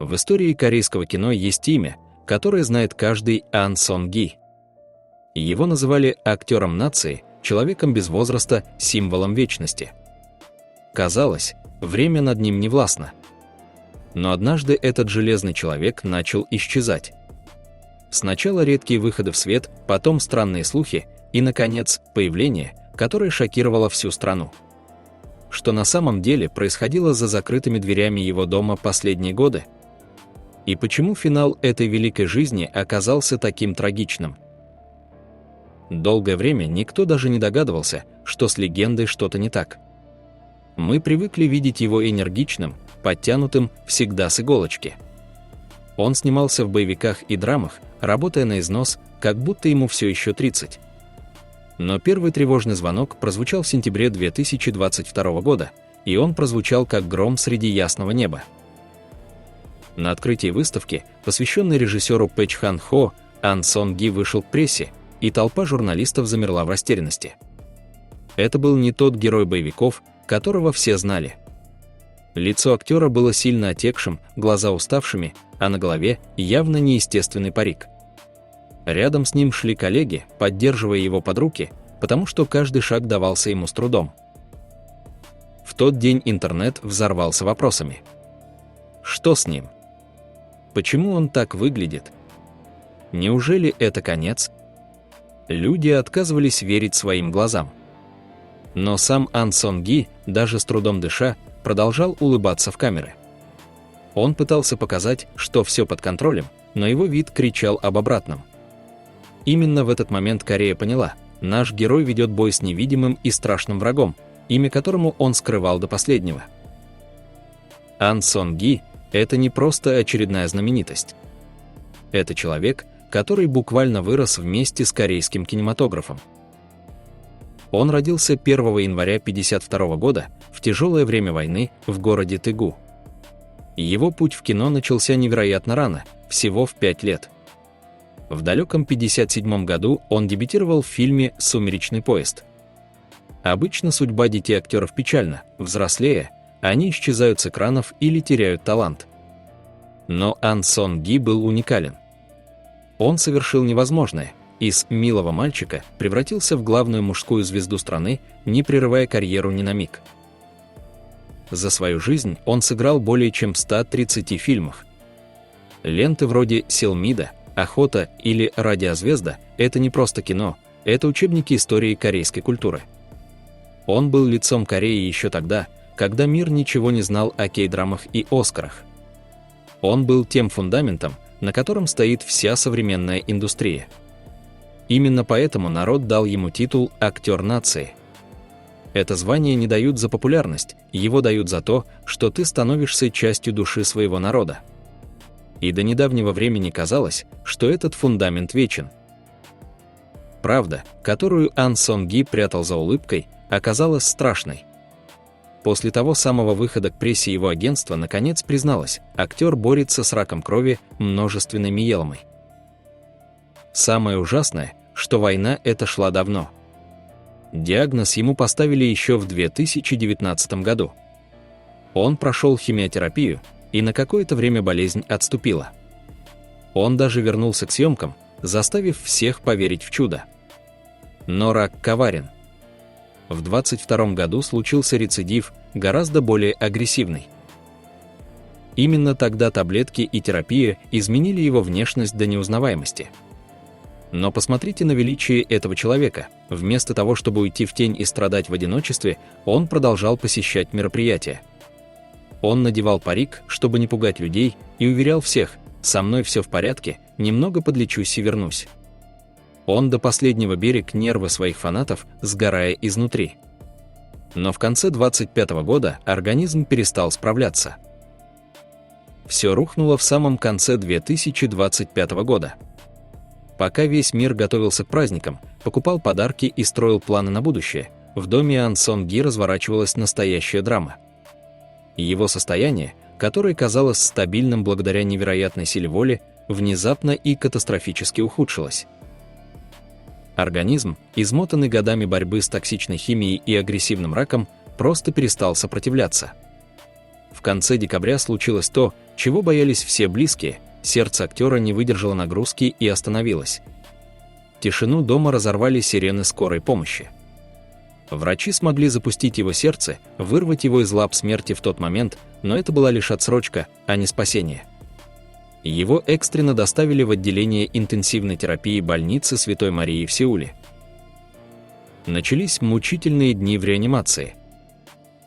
В истории корейского кино есть имя, которое знает каждый: Ан Сон Ги. Его называли актером нации, человеком без возраста, символом вечности. Казалось, время над ним не властно. Но однажды этот железный человек начал исчезать. Сначала редкие выходы в свет, потом странные слухи и, наконец, появление, которое шокировало всю страну. Что на самом деле происходило за закрытыми дверями его дома последние годы? И почему финал этой великой жизни оказался таким трагичным? Долгое время никто даже не догадывался, что с легендой что-то не так. Мы привыкли видеть его энергичным, подтянутым, всегда с иголочки. Он снимался в боевиках и драмах, работая на износ, как будто ему все еще 30. Но первый тревожный звонок прозвучал в сентябре 2022 года, и он прозвучал как гром среди ясного неба. На открытии выставки, посвященной режиссеру Пэ Чхан Хо, Ан Сон Ги вышел к прессе, и толпа журналистов замерла в растерянности. Это был не тот герой боевиков, которого все знали. Лицо актера было сильно отекшим, глаза уставшими, а на голове явно неестественный парик. Рядом с ним шли коллеги, поддерживая его под руки, потому что каждый шаг давался ему с трудом. В тот день интернет взорвался вопросами. Что с ним? Почему он так выглядит? Неужели это конец? Люди отказывались верить своим глазам. Но сам Ан Сон Ги, даже с трудом дыша, продолжал улыбаться в камеры. Он пытался показать, что все под контролем, но его вид кричал об обратном. Именно в этот момент Корея поняла: наш герой ведет бой с невидимым и страшным врагом, имя которому он скрывал до последнего. Ан Сон Ги – это не просто очередная знаменитость. Это человек, который буквально вырос вместе с корейским кинематографом. Он родился 1 января 1952 года в тяжелое время войны в городе Тэгу. Его путь в кино начался невероятно рано, всего в 5 лет. В далеком 1957 году он дебютировал в фильме «Сумеречный поезд». Обычно судьба детей актеров печальна: взрослея, они исчезают с экранов или теряют талант. Но Ан Сон Ги был уникален. Он совершил невозможное: из милого мальчика превратился в главную мужскую звезду страны, не прерывая карьеру ни на миг. За свою жизнь он сыграл более чем в 130 фильмах. Ленты вроде «Селмида», «Охота» или «Радиозвезда» — это не просто кино, это учебники истории корейской культуры. Он был лицом Кореи еще тогда, когда мир ничего не знал о кей-драмах и Оскарах. Он был тем фундаментом, на котором стоит вся современная индустрия. Именно поэтому народ дал ему титул «Актер нации». Это звание не дают за популярность, его дают за то, что ты становишься частью души своего народа. И до недавнего времени казалось, что этот фундамент вечен. Правда, которую Ан Сон Ги прятал за улыбкой, оказалась страшной. После того самого выхода к прессе его агентство наконец призналось: актер борется с раком крови, множественной миеломой. Самое ужасное, что война эта шла давно. Диагноз ему поставили еще в 2019 году. Он прошел химиотерапию, и на какое-то время болезнь отступила. Он даже вернулся к съемкам, заставив всех поверить в чудо. Но рак коварен. В 2022 году случился рецидив, гораздо более агрессивный. Именно тогда таблетки и терапия изменили его внешность до неузнаваемости. Но посмотрите на величие этого человека. Вместо того, чтобы уйти в тень и страдать в одиночестве, он продолжал посещать мероприятия. Он надевал парик, чтобы не пугать людей, и уверял всех: «Со мной все в порядке, немного подлечусь и вернусь». Он до последнего берег нервы своих фанатов, сгорая изнутри. Но в конце 2025 года организм перестал справляться. Все рухнуло в самом конце 2025 года. Пока весь мир готовился к праздникам, покупал подарки и строил планы на будущее, в доме Ан Сон Ги разворачивалась настоящая драма. Его состояние, которое казалось стабильным благодаря невероятной силе воли, внезапно и катастрофически ухудшилось. Организм, измотанный годами борьбы с токсичной химией и агрессивным раком, просто перестал сопротивляться. В конце декабря случилось то, чего боялись все близкие, сердце актера не выдержало нагрузки и остановилось. Тишину дома разорвали сирены скорой помощи. Врачи смогли запустить его сердце, вырвать его из лап смерти в тот момент, но это была лишь отсрочка, а не спасение. Его экстренно доставили в отделение интенсивной терапии больницы Святой Марии в Сеуле. Начались мучительные дни в реанимации.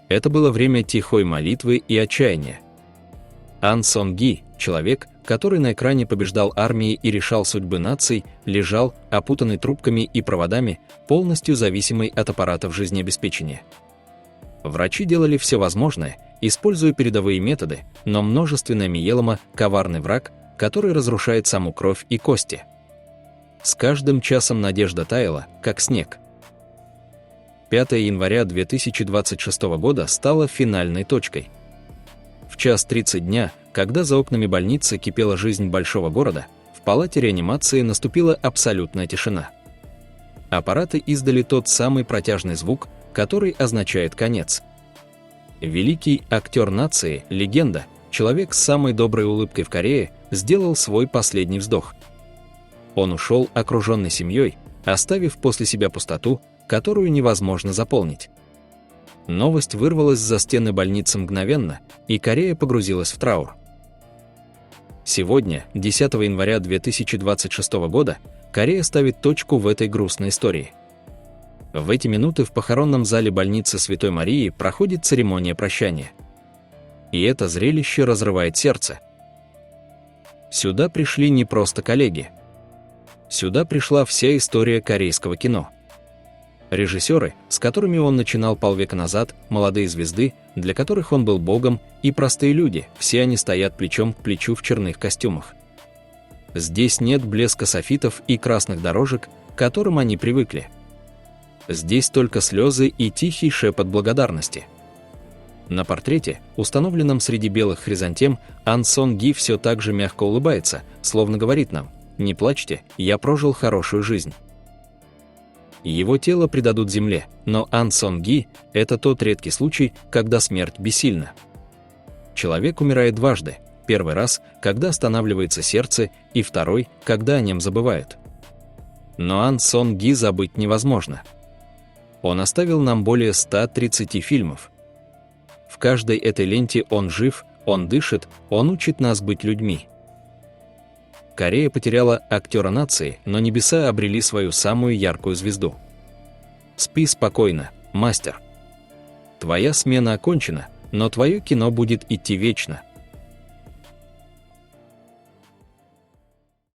Это было время тихой молитвы и отчаяния. Ан Сон Ги, человек, который на экране побеждал армии и решал судьбы наций, лежал, опутанный трубками и проводами, полностью зависимый от аппаратов жизнеобеспечения. Врачи делали все возможное, используя передовые методы, но множественная миелома – коварный враг, который разрушает саму кровь и кости. С каждым часом надежда таяла, как снег. 5 января 2026 года стало финальной точкой. В 1:30 дня, когда за окнами больницы кипела жизнь большого города, в палате реанимации наступила абсолютная тишина. Аппараты издали тот самый протяжный звук, который означает конец. Великий актер нации, легенда, человек с самой доброй улыбкой в Корее, сделал свой последний вздох. Он ушел, окруженный семьей, оставив после себя пустоту, которую невозможно заполнить. Новость вырвалась за стены больницы мгновенно, и Корея погрузилась в траур. Сегодня, 10 января 2026 года, Корея ставит точку в этой грустной истории. В эти минуты в похоронном зале больницы Святой Марии проходит церемония прощания. И это зрелище разрывает сердце. Сюда пришли не просто коллеги. Сюда пришла вся история корейского кино. Режиссеры, с которыми он начинал полвека назад, молодые звезды, для которых он был богом, и простые люди, все они стоят плечом к плечу в черных костюмах. Здесь нет блеска софитов и красных дорожек, к которым они привыкли. Здесь только слезы и тихий шепот благодарности. На портрете, установленном среди белых хризантем, Ан Сон Ги все так же мягко улыбается, словно говорит нам: «Не плачьте, я прожил хорошую жизнь». Его тело предадут земле, но Ан Сон Ги – это тот редкий случай, когда смерть бессильна. Человек умирает дважды: первый раз, когда останавливается сердце, и второй, когда о нем забывают. Но Ан Сон Ги забыть невозможно. Он оставил нам более 130 фильмов. В каждой этой ленте он жив, он дышит, он учит нас быть людьми. Корея потеряла актера нации, но небеса обрели свою самую яркую звезду. Спи спокойно, мастер. Твоя смена окончена, но твое кино будет идти вечно.